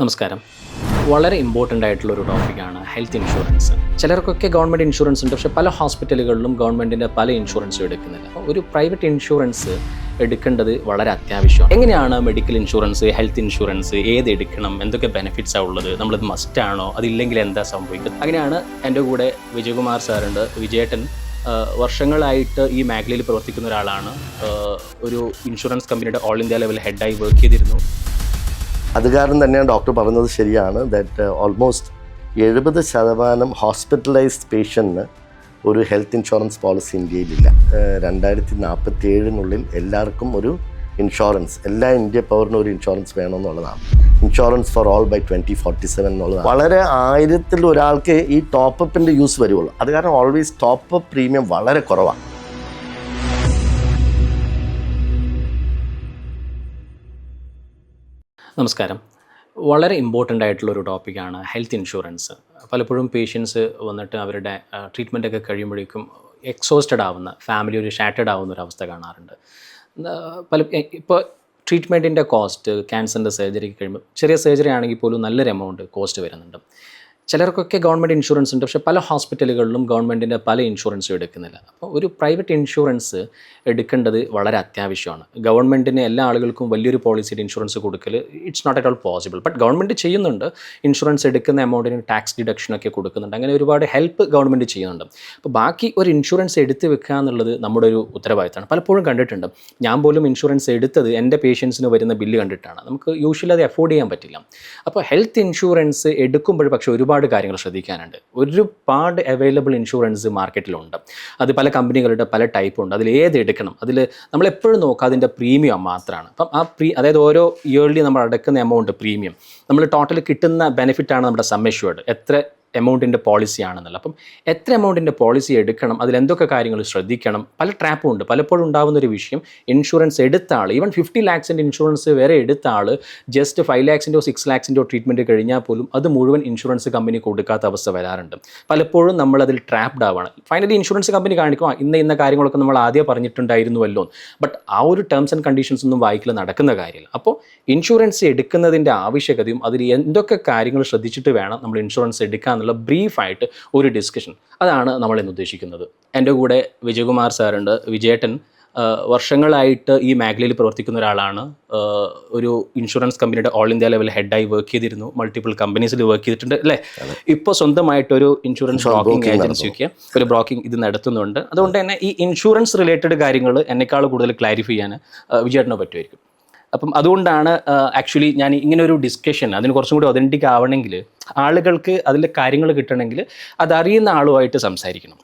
നമസ്കാരം. വളരെ ഇമ്പോർട്ടൻ്റ് ആയിട്ടുള്ളൊരു ടോപ്പിക്കാണ് ഹെൽത്ത് ഇൻഷുറൻസ്. ചിലർക്കൊക്കെ ഗവൺമെൻറ് ഇൻഷുറൻസ് ഉണ്ട്, പക്ഷേ പല ഹോസ്പിറ്റലുകളിലും ഗവൺമെൻറ്റിൻ്റെ പല ഇൻഷുറൻസും എടുക്കുന്നില്ല. അപ്പോൾ ഒരു പ്രൈവറ്റ് ഇൻഷുറൻസ് എടുക്കേണ്ടത് വളരെ അത്യാവശ്യമാണ്. എങ്ങനെയാണ് മെഡിക്കൽ ഇൻഷുറൻസ്, ഹെൽത്ത് ഇൻഷുറൻസ്, ഏത് എടുക്കണം, എന്തൊക്കെ ബെനിഫിറ്റ്സാണ് ഉള്ളത്, നമ്മളത് മസ്റ്റാണോ, അതില്ലെങ്കിൽ എന്താ സംഭവിക്കുന്നത്? അങ്ങനെയാണ് എൻ്റെ കൂടെ വിജയകുമാർ സാറുണ്ട്. വിജയേട്ടൻ വർഷങ്ങളായിട്ട് ഈ മേഖലയിൽ പ്രവർത്തിക്കുന്ന ഒരാളാണ്. ഒരു ഇൻഷുറൻസ് കമ്പനിയുടെ ഓൾ ഇന്ത്യ ലെവൽ ഹെഡായി വർക്ക് ചെയ്തിരുന്നു. അത് കാരണം തന്നെയാണ് ഡോക്ടർ പറഞ്ഞത് ശരിയാണ്. ദാറ്റ് ഓൾമോസ്റ്റ് 70% ഹോസ്പിറ്റലൈസ്ഡ് പേഷ്യൻറ്റിന് ഒരു ഹെൽത്ത് ഇൻഷുറൻസ് പോളിസി ഇന്ത്യയിലില്ല. 2047 എല്ലാവർക്കും ഒരു ഇൻഷുറൻസ്, എല്ലാ ഇന്ത്യ പൗരനും ഒരു ഇൻഷുറൻസ് വേണമെന്നുള്ളതാണ്. ഇൻഷുറൻസ് ഫോർ ഓൾ ബൈ 2047 എന്നുള്ളതാണ്. വളരെ 1000-ൽ ഒരാൾക്ക് ഈ ടോപ്പപ്പിൻ്റെ യൂസ് വരുള്ളൂ. അത് കാരണം ഓൾവേസ് ടോപ്പപ്പ് പ്രീമിയം വളരെ കുറവാണ്. നമസ്കാരം. വളരെ ഇമ്പോർട്ടൻ്റ് ആയിട്ടുള്ളൊരു ടോപ്പിക്കാണ് ഹെൽത്ത് ഇൻഷുറൻസ്. പലപ്പോഴും പേഷ്യൻസ് വന്നിട്ട് അവരുടെ ട്രീറ്റ്മെൻറ്റൊക്കെ കഴിയുമ്പോഴേക്കും എക്സോസ്റ്റഡ് ആവുന്ന, ഫാമിലി ഒരു ഷാറ്റേഡ് ആവുന്ന ഒരു അവസ്ഥ കാണാറുണ്ട്. ഇപ്പോൾ ട്രീറ്റ്മെൻറ്റിൻ്റെ കോസ്റ്റ്, ക്യാൻസറിൻ്റെ സർജറിക്ക് കഴിയുമ്പോൾ ചെറിയ സർജറി ആണെങ്കിൽ പോലും നല്ലൊരു എമൗണ്ട് കോസ്റ്റ് വരുന്നുണ്ട്. ചിലർക്കൊക്കെ ഗവൺമെൻറ് ഇൻഷുറൻസ് ഉണ്ട്, പക്ഷേ പല ഹോസ്പിറ്റലുകളിലും ഗവൺമെൻറ്റിൻ്റെ പല ഇൻഷുറൻസും എടുക്കുന്നില്ല. അപ്പോൾ ഒരു പ്രൈവറ്റ് ഇൻഷുറൻസ് എടുക്കേണ്ടത് വളരെ അത്യാവശ്യമാണ്. ഗവൺമെൻറ്റിന് എല്ലാ ആളുകൾക്കും വലിയൊരു പോളിസിയുടെ ഇൻഷുറൻസ് കൊടുക്കൽ it's not at all possible. But government ചെയ്യുന്നുണ്ട്. ഇൻഷുറൻസ് എടുക്കുന്ന എമൗണ്ടിന് ടാക്സ് ഡിഡക്ഷനൊക്കെ കൊടുക്കുന്നുണ്ട്. അങ്ങനെ ഒരുപാട് ഹെൽപ്പ് ഗവൺമെൻറ് ചെയ്യുന്നുണ്ട്. അപ്പോൾ ബാക്കി ഒരു ഇൻഷുറൻസ് എടുത്ത് വെക്കുക എന്നുള്ളത് നമ്മുടെ ഒരു ഉത്തരവാദിത്തമാണ്. പലപ്പോഴും കണ്ടിട്ടുണ്ട്, ഞാൻ പോലും ഇൻഷുറൻസ് എടുത്തത് എൻ്റെ പേഷ്യൻസിന് വരുന്ന ബില്ല് കണ്ടിട്ടാണ്. നമുക്ക് യൂഷ്വലി അത് അഫോർഡ് ചെയ്യാൻ പറ്റില്ല. അപ്പോൾ ഹെൽത്ത് ഇൻഷുറൻസ് എടുക്കുമ്പോൾ പക്ഷേ ഒരുപാട് കാര്യങ്ങൾ ശ്രദ്ധിക്കാനുണ്ട്. ഒരുപാട് അവൈലബിൾ ഇൻഷുറൻസ് മാർക്കറ്റിലുണ്ട്. അത് പല കമ്പനികളുടെ പല ടൈപ്പുണ്ട്. അതിൽ ഏത് എടുക്കണം, അതിൽ നമ്മളെപ്പോഴും നോക്കുക അതിൻ്റെ പ്രീമിയം മാത്രമാണ്. അപ്പം അതായത് ഓരോ ഇയർലി നമ്മൾ അടക്കുന്ന എമൗണ്ട് പ്രീമിയം, നമ്മൾ ടോട്ടൽ കിട്ടുന്ന ബെനിഫിറ്റാണ് നമ്മുടെ സം അഷ്യൂർഡ്, എത്ര എമൗണ്ടിൻ്റെ പോളിസി ആണെന്നുള്ളത്. അപ്പം എത്ര എമൗണ്ടിൻ്റെ പോളിസി എടുക്കണം, അതിലെന്തൊക്കെ കാര്യങ്ങൾ ശ്രദ്ധിക്കണം, പല ട്രാപ്പും ഉണ്ട്. പലപ്പോഴും ഉണ്ടാകുന്നൊരു വിഷയം, ഇൻഷുറൻസ് എടുത്ത ആൾ, ഈവൻ 50 lakhs ഇൻഷുറൻസ് വരെ എടുത്ത ആൾ ജസ്റ്റ് 5 lakhs 6 lakhs ട്രീറ്റ്മെൻറ്റ് കഴിഞ്ഞാൽ പോലും അത് മുഴുവൻ ഇൻഷുറൻസ് കമ്പനി കൊടുക്കാത്ത അവസ്ഥ വരാറുണ്ട്. പലപ്പോഴും നമ്മളതിൽ ട്രാപ്ഡ് ആവാണ്. ഫൈനലി ഇൻഷുറൻസ് കമ്പനി കാണിക്കും ഇന്ന കാര്യങ്ങളൊക്കെ നമ്മൾ ആദ്യം പറഞ്ഞിട്ടുണ്ടായിരുന്നുവല്ലോ, ബട്ട് ആ ഒരു ടേംസ് ആൻഡ് കണ്ടീഷൻസ് ഒന്നും വായിക്കൽ നടക്കുന്ന കാര്യമില്ല. അപ്പോൾ ഇൻഷുറൻസ് എടുക്കുന്നതിൻ്റെ ആവശ്യകതയും അതിൽ എന്തൊക്കെ കാര്യങ്ങൾ ശ്രദ്ധിച്ചിട്ട് വേണം നമ്മൾ ഇൻഷുറൻസ് എടുക്കാൻ എന്നുള്ള ബ്രീഫായിട്ട് ഒരു ഡിസ്കഷൻ, അതാണ് നമ്മൾ ഇന്ന് ഉദ്ദേശിക്കുന്നത്. എൻ്റെ കൂടെ വിജയകുമാർ സാറുണ്ട്. വിജയേട്ടൻ വർഷങ്ങളായിട്ട് ഈ മേഖലയിൽ പ്രവർത്തിക്കുന്ന ഒരാളാണ്. ഒരു ഇൻഷുറൻസ് കമ്പനിയുടെ ഓൾ ഇന്ത്യ ലെവൽ ഹെഡായി വർക്ക് ചെയ്തിരുന്നു. മൾട്ടിപ്പിൾ കമ്പനീസിൽ വർക്ക് ചെയ്തിട്ടുണ്ട് അല്ലേ? ഇപ്പോൾ സ്വന്തമായിട്ടൊരു ഇൻഷുറൻസ് ബ്രോക്കിംഗ് ഏജൻസിയൊക്കെ ഒരു ബ്രോക്കിംഗ് ഇത് നടത്തുന്നുണ്ട്. അതുകൊണ്ട് തന്നെ ഈ ഇൻഷുറൻസ് റിലേറ്റഡ് കാര്യങ്ങൾ എന്നെക്കാൾ കൂടുതൽ ക്ലാരിഫൈ ചെയ്യാൻ വിജയേട്ടന് പറ്റുമായിരിക്കും. അപ്പം അതുകൊണ്ടാണ് ആക്ച്വലി ഞാൻ ഇങ്ങനെ ഒരു ഡിസ്കഷൻ, അതിന് കുറച്ചും കൂടി ഒതൻറ്റിക് ആവണമെങ്കിൽ, ആളുകൾക്ക് അതിലെ കാര്യങ്ങൾ കിട്ടണമെങ്കിൽ അതറിയുന്ന ആളുമായിട്ട് സംസാരിക്കണം.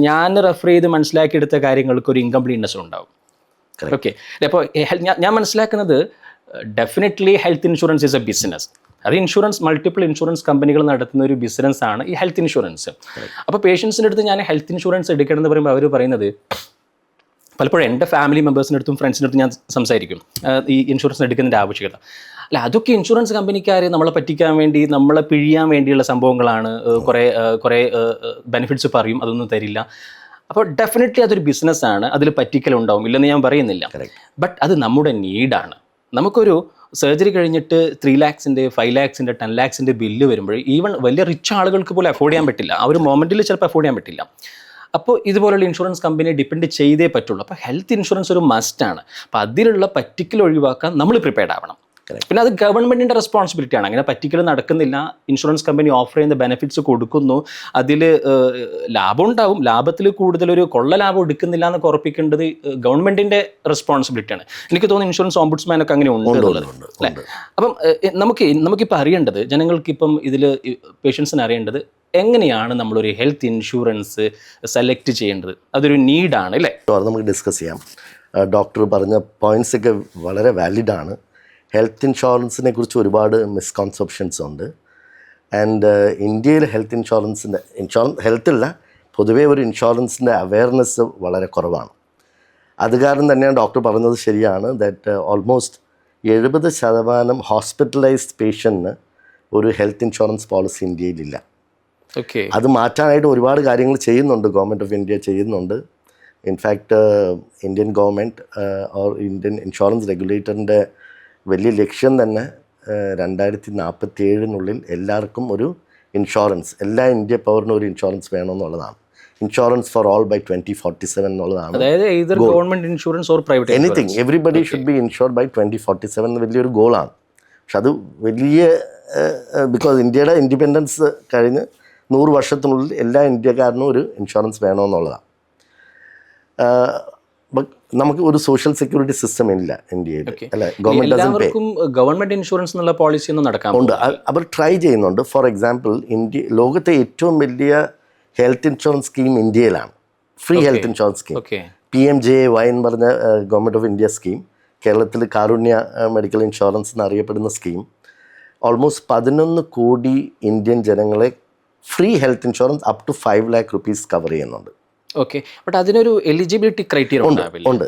ഞാൻ റെഫർ ചെയ്ത് മനസ്സിലാക്കിയെടുത്ത കാര്യങ്ങൾക്ക് ഒരു ഇൻകംപ്ലീറ്റ്നെസ് ഉണ്ടാവും. ഓക്കെ, അപ്പോൾ ഞാൻ മനസ്സിലാക്കുന്നത് definitely health insurance is A business. അത് മൾട്ടിപ്പിൾ ഇൻഷുറൻസ് കമ്പനികൾ നടത്തുന്ന ഒരു ബിസിനസ്സാണ് ഈ ഹെൽത്ത് ഇൻഷുറൻസ്. അപ്പോൾ പേഷ്യൻസിൻ്റെ അടുത്ത് ഞാൻ ഹെൽത്ത് ഇൻഷുറൻസ് എടുക്കണം എന്ന് പറയുമ്പോൾ അവർ പറയുന്നത്, പലപ്പോഴും എൻ്റെ ഫാമിലി മെമ്പേഴ്സിൻ്റെ അടുത്തും ഫ്രണ്ട്സിൻ്റെ അടുത്തും ഞാൻ സംസാരിക്കും ഈ ഇൻഷുറൻസ് എടുക്കുന്നതിൻ്റെ ആവശ്യകത. അല്ല, അതൊക്കെ ഇൻഷുറൻസ് കമ്പനിക്കാർ നമ്മളെ പറ്റിക്കാൻ വേണ്ടി, നമ്മളെ പിഴിയാൻ വേണ്ടിയുള്ള സംഭവങ്ങളാണ്. കുറേ ബെനിഫിറ്റ്സ് പറയും, അതൊന്നും തരില്ല. അപ്പോൾ ഡെഫിനറ്റ്ലി അതൊരു ബിസിനസ്സാണ്, അതിൽ പറ്റിക്കലുണ്ടാവും, ഇല്ലെന്ന് ഞാൻ പറയുന്നില്ല. ബട്ട് അത് നമ്മുടെ നീഡാണ്. നമുക്കൊരു സർജറി കഴിഞ്ഞിട്ട് 3 lakhs 5 lakhs 10 lakhs ബില്ല് വരുമ്പോൾ ഈവൻ വലിയ റിച്ച് ആളുകൾക്ക് പോലും അഫോർഡ് ചെയ്യാൻ പറ്റില്ല. ആ ഒരു മൊമെൻറ്റിൽ ചിലപ്പോൾ അഫോർഡ് ചെയ്യാൻ പറ്റില്ല. അപ്പോൾ ഇതുപോലുള്ള ഇൻഷുറൻസ് കമ്പനിയെ ഡിപ്പെൻഡ് ചെയ്തേ പറ്റുള്ളൂ. അപ്പോൾ ഹെൽത്ത് ഇൻഷുറൻസ് ഒരു മസ്റ്റാണ്. അപ്പോൾ അതിലുള്ള പറ്റിക്കൽ ഒഴിവാക്കാൻ നമ്മൾ പ്രിപ്പയർഡ് ആവണം. പിന്നെ അത് ഗവൺമെൻറ്റിൻ്റെ റെസ്പോൺസിബിലിറ്റിയാണ്. അങ്ങനെ പറ്റിക്കൽ നടക്കുന്നില്ല, ഇൻഷുറൻസ് കമ്പനി ഓഫർ ചെയ്യുന്ന ബെനിഫിറ്റ്സ് കൊടുക്കുന്നു, അതിൽ ലാഭം ഉണ്ടാവും, ലാഭത്തിൽ കൂടുതലൊരു കൊള്ള ലാഭം എടുക്കുന്നില്ല എന്നൊക്കെ ഉറപ്പിക്കേണ്ടത് ഗവൺമെൻറ്റിൻ്റെ റെസ്പോൺസിബിലിറ്റിയാണ്. എനിക്ക് തോന്നുന്നു ഇൻഷുറൻസ് ഓംബുഡ്സ്മാനൊക്കെ അങ്ങനെ ഉണ്ട് എന്നുള്ളത് അല്ലേ? അപ്പം നമുക്കിപ്പോൾ അറിയേണ്ടത്, ജനങ്ങൾക്കിപ്പം ഇതിൽ പേഷ്യൻസിന് അറിയേണ്ടത്, എങ്ങനെയാണ് നമ്മളൊരു ഹെൽത്ത് ഇൻഷുറൻസ് സെലക്ട് ചെയ്യേണ്ടത്? അതൊരു നീഡാണ് അല്ലേ? നമുക്ക് ഡിസ്കസ് ചെയ്യാം. ഡോക്ടർ പറഞ്ഞ പോയിൻറ്റ്സൊക്കെ വളരെ വാലിഡാണ്. ഹെൽത്ത് ഇൻഷുറൻസിനെ കുറിച്ച് ഒരുപാട് മിസ്കൺസെപ്ഷൻസ് ഉണ്ട്. ആൻഡ് ഇന്ത്യയിൽ ഹെൽത്തില്ല, പൊതുവേ ഒരു ഇൻഷുറൻസിൻ്റെ അവെയർനെസ് വളരെ കുറവാണ്. അത് കാരണം തന്നെയാണ് ഡോക്ടർ പറഞ്ഞത് ശരിയാണ്. ദാറ്റ് ഓൾമോസ്റ്റ് 70% ഹോസ്പിറ്റലൈസ്ഡ് പേഷ്യൻറ്റിന് ഒരു ഹെൽത്ത് ഇൻഷുറൻസ് പോളിസി ഇന്ത്യയിലില്ല. അത് മാറ്റാനായിട്ട് ഒരുപാട് കാര്യങ്ങൾ ചെയ്യുന്നുണ്ട്, ഗവൺമെൻറ് ഓഫ് ഇന്ത്യ ചെയ്യുന്നുണ്ട്. In fact Indian government or Indian insurance റെഗുലേറ്ററിൻ്റെ വലിയ ലക്ഷ്യം തന്നെ 2047 എല്ലാവർക്കും ഒരു ഇൻഷുറൻസ്, എല്ലാ ഇന്ത്യ പൗരനും ഒരു ഇൻഷുറൻസ് വേണമെന്നുള്ളതാണ്. ഇൻഷുറൻസ് ഫോർ ഓൾ ബൈ 2047 എന്നുള്ളതാണ്. അതായത് either government insurance or private anything everybody should be insured by 2047 വലിയൊരു ഗോളാണ്. പക്ഷെ അത് വലിയ ബിക്കോസ് ഇന്ത്യയുടെ ഇൻഡിപെൻഡൻസ് കഴിഞ്ഞ് 100 വർഷത്തിനുള്ളിൽ എല്ലാ ഇന്ത്യക്കാരനും ഒരു ഇൻഷുറൻസ് വേണമെന്നുള്ളതാണ്. നമുക്ക് ഒരു സോഷ്യൽ സെക്യൂരിറ്റി സിസ്റ്റം ഇല്ല ഇന്ത്യയിൽ, അല്ലെ? എല്ലാവർക്കും ഗവൺമെന്റ് ഇൻഷുറൻസ് എന്നുള്ള പോളിസി ഒന്നും നടക്കാൻ ഉണ്ട്. അവർ ട്രൈ ചെയ്യുന്നുണ്ട്. ഫോർ എക്സാമ്പിൾ, ലോകത്തെ ഏറ്റവും വലിയ ഹെൽത്ത് ഇൻഷുറൻസ് സ്കീം ഇന്ത്യയിലാണ്. Free health insurance scheme, PMJAY എന്ന് പറഞ്ഞ ഗവൺമെൻറ് ഓഫ് ഇന്ത്യ സ്കീം. കേരളത്തിൽ കാരുണ്യ മെഡിക്കൽ ഇൻഷുറൻസ് എന്നറിയപ്പെടുന്ന സ്കീം ഓൾമോസ്റ്റ് 11 കോടി ഇന്ത്യൻ ജനങ്ങളെ free health insurance up to 5 lakh rupees cover ചെയ്യുന്നുണ്ട്. ഓക്കെ, ബട്ട് അതിനൊരു എലിജിബിലിറ്റി ക്രൈറ്റീരിയ ഉണ്ട്.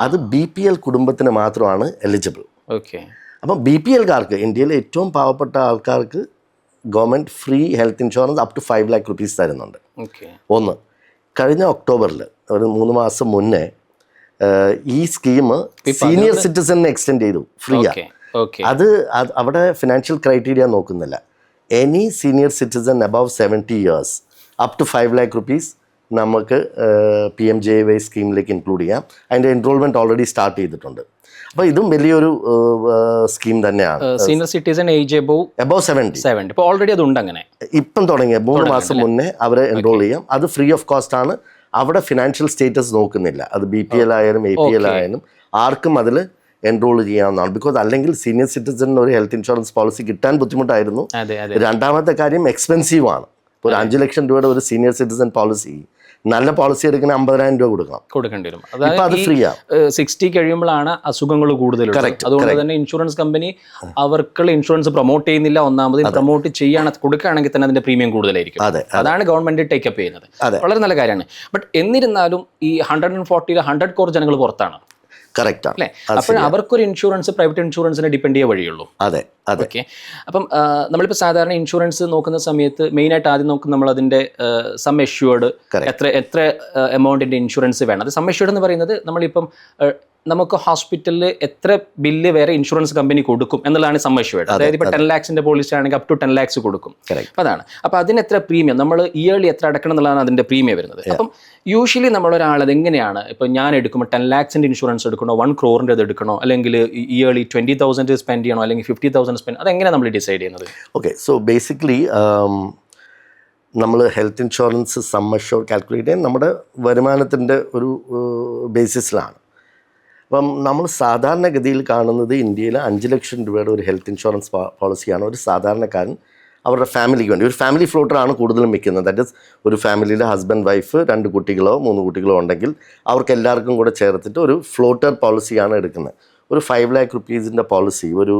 അത് BPL കുടുംബത്തിന് മാത്രമാണ് എലിജിബിൾ. ഓക്കെ, അപ്പം BPLകാർക്ക്, ഇന്ത്യയിലെ ഏറ്റവും പാവപ്പെട്ട ആൾക്കാർക്ക് government free health insurance up to 5 lakh rupees തരുന്നുണ്ട്. ഒന്ന്, കഴിഞ്ഞ ഒക്ടോബറിൽ ഒരു 3 മാസം മുന്നേ ഈ സ്കീം സീനിയർ സിറ്റിസണിനെ എക്സ്റ്റെൻഡ് ചെയ്തു, ഫ്രീയാ. അത് അവിടെ ഫിനാൻഷ്യൽ ക്രൈറ്റീരിയ നോക്കുന്നില്ല. Any senior citizen above 70 years up to 5 lakh rupees നമുക്ക് PMJAY സ്കീമിലേക്ക് ഇൻക്ലൂഡ് ചെയ്യാം. അതിൻ്റെ എൻറോൾമെൻറ്റ് ഓൾറെഡി സ്റ്റാർട്ട് ചെയ്തിട്ടുണ്ട്. അപ്പോൾ ഇതും വലിയൊരു സ്കീം തന്നെയാണ്. സീനിയർ സിറ്റിസൺ ഏജ് അബവ് 70 ഇപ്പോൾ ഓൾറെഡി അതുണ്ട്. അങ്ങനെ ഇപ്പം തുടങ്ങിയ 3 മാസം മുന്നേ അവരെ എൻറോൾ ചെയ്യാം. അത് ഫ്രീ ഓഫ് കോസ്റ്റ് ആണ്. അവിടെ ഫിനാൻഷ്യൽ സ്റ്റേറ്റസ് നോക്കുന്നില്ല. അത് BPL ആയാലും APL ആയാലും ആർക്കും അതിൽ എൻറോൾ ചെയ്യാവുന്നതാണ്. ബിക്കോസ് അല്ലെങ്കിൽ സീനിയർ സിറ്റിസണിന് ഒരു ഹെൽത്ത് ഇൻഷുറൻസ് പോളിസി കിട്ടാൻ ബുദ്ധിമുട്ടായിരുന്നു. രണ്ടാമത്തെ കാര്യം എക്സ്പെൻസീവ് ആണ്. ഒരു 5 ലക്ഷം രൂപയുടെ ഒരു സീനിയർ സിറ്റിസൺ പോളിസി, നല്ല പോളിസി എടുക്കുന്ന 50,000 രൂപ കൊടുക്കേണ്ടി വരും. അതായത് 60 കഴിയുമ്പോഴാണ് അസുഖങ്ങൾ കൂടുതലുള്ളത്. അതുകൊണ്ട് തന്നെ ഇൻഷുറൻസ് കമ്പനി അവർക്കുള്ള ഇൻഷുറൻസ് പ്രൊമോട്ട് ചെയ്യുന്നില്ല. ഒന്നാമത് പ്രൊമോട്ട് കൊടുക്കുകയാണെങ്കിൽ തന്നെ അതിന്റെ പ്രീമിയം കൂടുതലായിരിക്കും. അതാണ് ഗവൺമെന്റ് ടേക്കപ്പ് ചെയ്യുന്നത്. വളരെ നല്ല കാര്യമാണ്. ബട്ട് എന്നിരുന്നാലും ഈ 140 100 crore ജനങ്ങൾ പുറത്താണ്. കറക്റ്റ് അല്ലേ? അപ്പോൾ അവർക്കൊരു ഇൻഷുറൻസ് പ്രൈവറ്റ് ഇൻഷുറൻസിനെ ഡിപ്പെൻഡ് ചെയ്യാൻ വഴിയുള്ളൂ. അതെ. ഓക്കെ, അപ്പം നമ്മളിപ്പോൾ സാധാരണ ഇൻഷുറൻസ് നോക്കുന്ന സമയത്ത് മെയിനായിട്ട് ആദ്യം നോക്കുന്ന നമ്മൾ അതിൻ്റെ സം എഷ്യൂർഡ്, എത്ര എമൗണ്ടിൻ്റെ ഇൻഷുറൻസ് വേണം. അത് സം എഷ്യൂർഡ് എന്ന് പറയുന്നത് നമ്മളിപ്പം നമുക്ക് ഹോസ്പിറ്റലിൽ എത്ര ബില്ല് വേറെ ഇൻഷുറൻസ് കമ്പനി കൊടുക്കും എന്നുള്ളതാണ് സം എഷ്യൂർഡ്. അതായത് ഇപ്പോൾ 10 lakhs പോളിസി ആണെങ്കിൽ അപ് ടു 10 lakhs കൊടുക്കും. അപ്പം അതാണ്. അപ്പോൾ അതിന് എത്ര പ്രീമിയം, നമ്മൾ ഇയർലി എത്ര അടക്കണം എന്നുള്ളതാണ് അതിൻ്റെ പ്രീമിയം വരുന്നത്. അപ്പം യൂഷ്വലി നമ്മളൊരാൾ അതെങ്ങനെയാണ്, ഇപ്പോൾ ഞാൻ എടുക്കുമ്പോൾ 10 lakhs ഇൻഷുറൻസ് എടുക്കണോ, 1 crore എടുക്കണോ, അല്ലെങ്കിൽ ഇയർലി 20,000 സ്പെൻഡ് ചെയ്യണോ, അല്ലെങ്കിൽ 50,000 സ്പെൻഡ്, അതെങ്ങനെയാണ് നമ്മൾ ഡിസൈഡ് ചെയ്യുന്നത്? ഓക്കെ, സോ ബേസിക്കലി നമ്മൾ health insurance sum assured calculate ചെയ്യാൻ നമ്മുടെ വരുമാനത്തിൻ്റെ ഒരു ബേസിസിലാണ്. അപ്പം നമ്മൾ സാധാരണഗതിയിൽ കാണുന്നത് ഇന്ത്യയിൽ 5 ലക്ഷം രൂപയുടെ ഒരു ഹെൽത്ത് ഇൻഷുറൻസ് പോളിസിയാണ് ഒരു സാധാരണക്കാരൻ അവരുടെ ഫാമിലിക്ക് വേണ്ടി. ഒരു ഫാമിലി ഫ്ലോട്ടറാണ് കൂടുതലും വെക്കുന്നത്. ദാറ്റ് ഇസ്, ഒരു ഫാമിലിയിൽ ഹസ്ബൻഡ്, വൈഫ്, 2 കുട്ടികളോ 3 കുട്ടികളോ ഉണ്ടെങ്കിൽ അവർക്ക് എല്ലാവർക്കും കൂടെ ചേർത്തിട്ട് ഒരു ഫ്ലോട്ടർ പോളിസിയാണ് എടുക്കുന്നത്. ഒരു 5 lakh rupees പോളിസി ഒരു